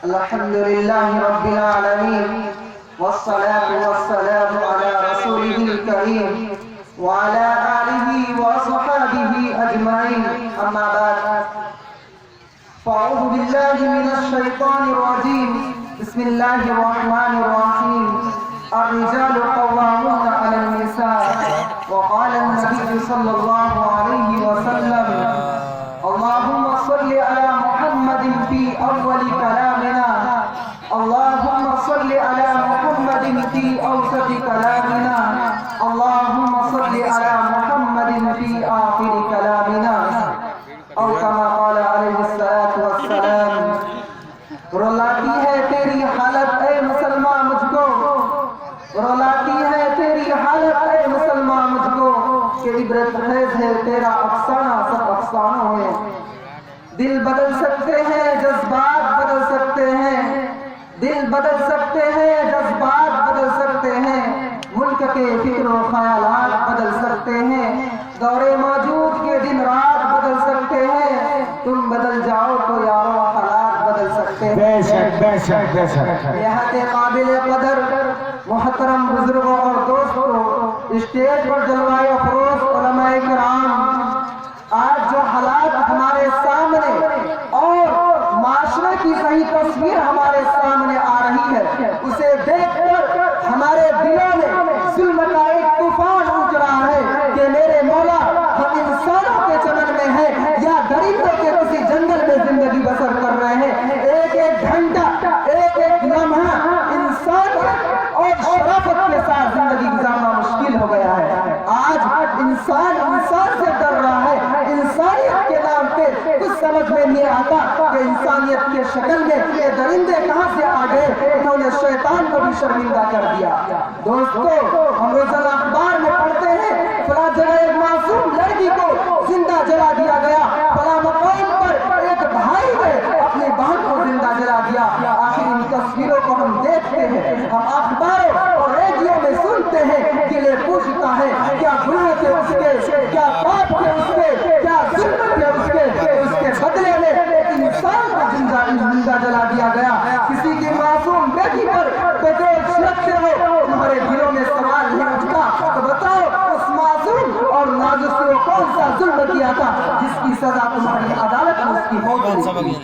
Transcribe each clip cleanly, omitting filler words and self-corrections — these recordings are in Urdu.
الحمد لله رب العالمين والصلاة والسلام على رسوله الكريم وعلى آله وصحبه أجمعين أما بعد فأعوذ بالله من الشيطان الرجيم بسم الله الرحمن الرحيم الرجال قوامون على النساء وقال النبي صلى الله عليه وسلم اللهم صل على محمد في أول كلامنا اللهم صل على محمد في أوسط كلامنا اللهم صل على محمد في آخر كلامنا أو كما قال عليه الصلاة والسلام رلاتی ہے تیری حالت اے مسلمان مجھ کو رلاتی ہے تیری حالت اے مسلمان مجھ کو کہ عبرت خیز ہے تیرا افسانہ سب افسانوں میں دل بدل سکتے ہیں جذبات بدل سکتے ہیں دل بدل سکتے ہیں جذبات بدل سکتے ہیں ملک کے فکر و خیالات بدل سکتے ہیں دور موجود کے دن رات بدل سکتے ہیں تم بدل جاؤ تو یارو حالات بدل سکتے ہیں بے شک نہایت قابل قدر محترم بزرگوں اور دوستوں اسٹیج پر جلوہ افروز علماء کرام آج جو حالات ہمارے سامنے اور معاشرے کی صحیح تصویر ہمارے سامنے آ رہی ہے اسے دیکھ کر ہمارے دلوں میں ظلم کا ایک طوفان اٹھ رہا ہے کہ میرے مولا ہم انسانوں کے چمن میں ہیں یا درندوں کے کسی جنگل میں زندگی بسر کر رہے ہیں ایک ایک گھنٹہ ایک ایک لمحہ انسانیت اور شرافت کے ساتھ زندگی گزارنا مشکل ہو گیا ہے آج انسان سے ڈر رہا ہے انسانیت کے نام پہ کچھ سمجھ میں نہیں آتا کہ انسانیت کے شکل میں یہ درندے کہاں سے آ گئے انہوں نے شیطان کو بھی شرمندہ کر دیا دوستو ہم روزانہ اخبار میں پڑھتے ہیں فلاں جگہ ایک معصوم لڑکی کو زندہ جلا دیا گیا فلاں مقام پر ایک بھائی نے اپنی بہن کو زندہ جلا دیا آخر ان تصویروں کو ہم دیکھتے ہیں ہم اخباروں اور ریڈیو میں سنتے ہیں دلیں پوچھتا ہے کیا گناہ تھے اس کے کیا پاپ تھے اس کے کیا ظلم تھے اس کے بدلے میں انسان کو زندہ جلا دیا گیا کسی کی معصوم بیٹی پر بغیر شک سے ہو تمہارے دلوں میں سوال نہیں اٹھتا تو بتاؤ اس معصوم اور نازش کو کون سا ظلم کیا تھا جس کی سزا تمہاری عدالت میں اس کی موت ہوئی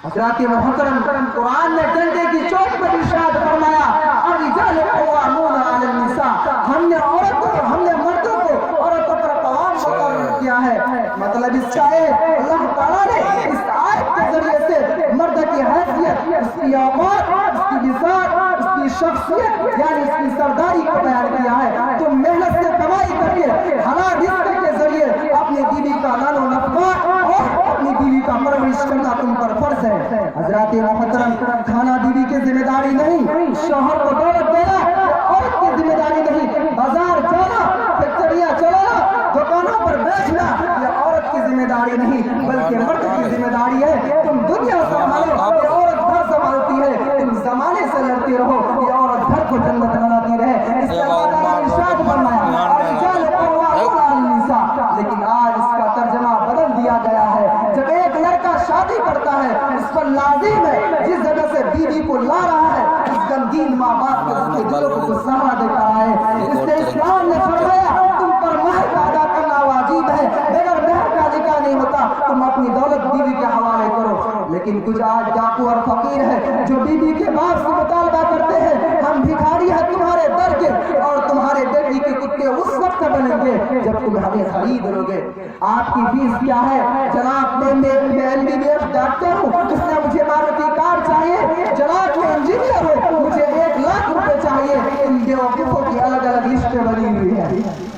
حضرات محترم قرآن نے ڈنڈے کی چوٹ پر ارشاد فرمایا الرجال قوامون علی النساء ہم نے عورتوں ہم نے مردوں کو عورتوں پر قوام مقرر کیا ہے مطلب اس کا ہے اللہ تعالیٰ نے اس آیت کے ذریعے سے مرد کی حیثیت اس کی اوقات اس کی بذات اس کی شخصیت یعنی اس کی سرداری کو بیان کیا ہے تم محنت سے کمائی کر کے حلال رزق کے ذریعے اپنی بیوی کا نان و نفقہ اور اپنی بیوی کا پرورش کرنا تم پر فرض ہے حضرات محترم کھانا بیوی کی ذمہ داری نہیں شوہر کو دولت دینا عورت کی ذمہ داری نہیں بازار جانا فیکٹریاں چلانا دکانوں پر بیچنا یہ عورت کی ذمہ داری نہیں بلکہ مرد کی ذمہ داری ہے تم دنیا سنبھالو یہ عورت گھر سنبھالتی ہے تم زمانے سے لڑتی رہو یہ عورت گھر کو جنت بناتی رہے اس کے بعد ارشاد فرمایا الرجال قوامون علی النساء لیکن آج اس کا ترجمہ بدل دیا گیا ہے جب ایک لڑکا شادی کرتا ہے اس پر لازم ہے جس جگہ سے بیوی کو لا رہا ہے اس غمگین ماں باپ کے دلوں کو سہارا دے رہا ہے اس سے اسلام نے فرمایا تم پر مہر کا ادا کرنا واجب ہے بغیر مہر کا نکاح نہیں ہوتا تم اپنی دولت بیوی کے حوالے کرو لیکن کچھ آج ڈاکو اور فقیر ہے جو بیوی کے باپ سے مطالبہ کرتے ہیں ہم بھکاری ہیں تمہارے در کے اور تمہارے بیٹی کے کتے اس وقت بنیں گے جب تم ہمیں خرید لو گے آپ کی فیس کیا ہے جناب میں MBBS ڈاکٹر ہوں اس نے مجھے ماروتی کار چاہیے جناب میں انجینئر ہوں مجھے 1 لاکھ روپے چاہیے ان بیوقوفوں کی الگ الگ لسٹیں بنی ہوئی ہے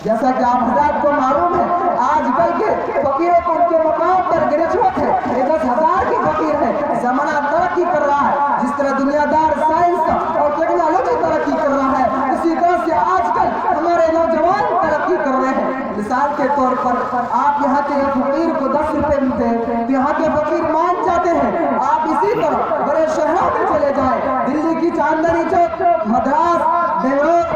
جیسا کہ آپ حضرات کو معلوم ہے آج کل کے فقیروں کو ان کے مقام پر گریجویٹ ہے 10,000 کی فقیر ہے زمانہ ترقی کر رہا ہے جس طرح دنیا دار سائنس اور ٹیکنالوجی ترقی کر رہا ہے اسی طرح سے آج کل ہمارے نوجوان ترقی کر رہے ہیں مثال کے طور پر آپ یہاں کے فقیر کو 10 روپے ملتے ہیں یہاں کے فقیر مان جاتے ہیں آپ اسی طرح بڑے شہروں میں چلے جائیں دلی کی چاندنی چوک مدراس بنگلور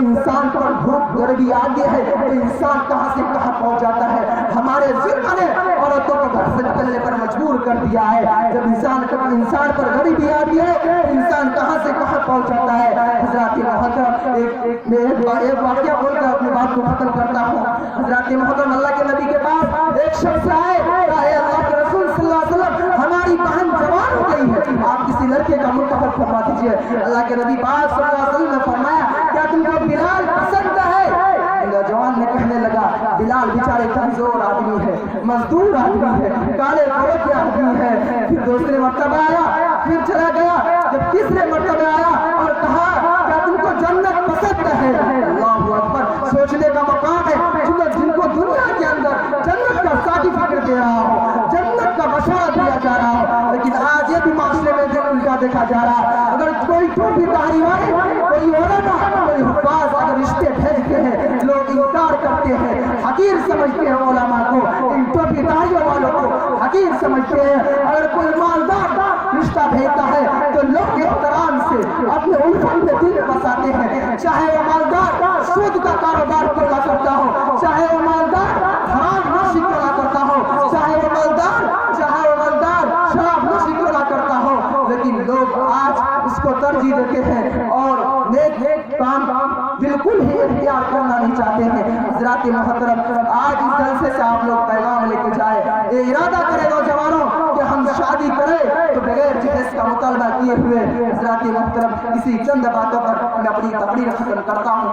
انسان پر بھوک غربی آتی ہے تو انسان کہاں سے کہاں پہنچ جاتا ہے. ہمارے ظلم نے عورتوں کو گھر سے نکلنے پر مجبور کر دیا ہے. جب انسان پر غریبی آتی ہے انسان کہاں سے کہاں پہنچ جاتا ہے. حضرات محترم ایک واقعہ بول کر اپنی بات کو ختم کرتا ہوں. حضرات محترم اللہ کے نبی کے پاس ایک شخص آئے, اے اللہ کے رسول صلی اللہ علیہ وسلم ہماری بہن جوان ہو گئی ہے, آپ کسی لڑکے کا منتخب فرما دیجیے. اللہ کے نبی پاک صلی اللہ علیہ وسلم نے فرمایا کیا تم کو بلال پسند ہے؟ جوان نے کہنے لگا بلال بیچارے کمزور آدمی ہے, مزدور آدمی ہے, کالے گھوڑے کے آدمی ہے. پھر دوسرے مرتبہ آیا, پھر چلا گیا. جب تیسرے مرتبہ آیا اور کہا کیا تم کو جنت پسند ہے؟ اللہ اکبر, سوچنے کا مقام ہے. جن کو دنیا کے اندر جنت کا سرٹیفکیٹ دے رہا ہو, جنت کا مشورہ دیا جا رہا ہو, لیکن آج یہ بھی معاشرے میں الٹا دیکھا جا رہا ہے. اگر کوئی ٹوپی داڑھی والے, کوئی علماء, کوئی حفاظ اگر رشتے بھیجتے ہیں لوگ انکار کرتے ہیں, حقیر سمجھتے ہیں علماء کو, ان ٹوپی داڑھیوں والوں کو حقیر سمجھتے ہیں. اگر کوئی مالدار رشتہ بھیجتا ہے تو لوگ احترام سے اپنے الفت میں دل بساتے ہیں, چاہے وہ مالدار سود کا کاروبار کیوں نہ کرتا ہو, چاہے وہ مالدار حرام نوشی کیوں نہ کرتا ہو, چاہے وہ مالدار شراب نوشی کیوں نہ کرتا ہو, لیکن لوگ آج اس کو ترجیح دیتے ہیں اور نیک کام بالکل ہی اختیار کرنا نہیں چاہتے ہیں. حضرات محترم, آج اس جلسے سے آپ لوگ پیغام لے کے جائے, یہ ارادہ کرے نوجوانوں کہ ہم شادی کریں تو بغیر جہیز کا مطالبہ کیے ہوئے. حضرات محترم, اسی چند باتوں پر میں اپنی تقریر ختم کرتا ہوں.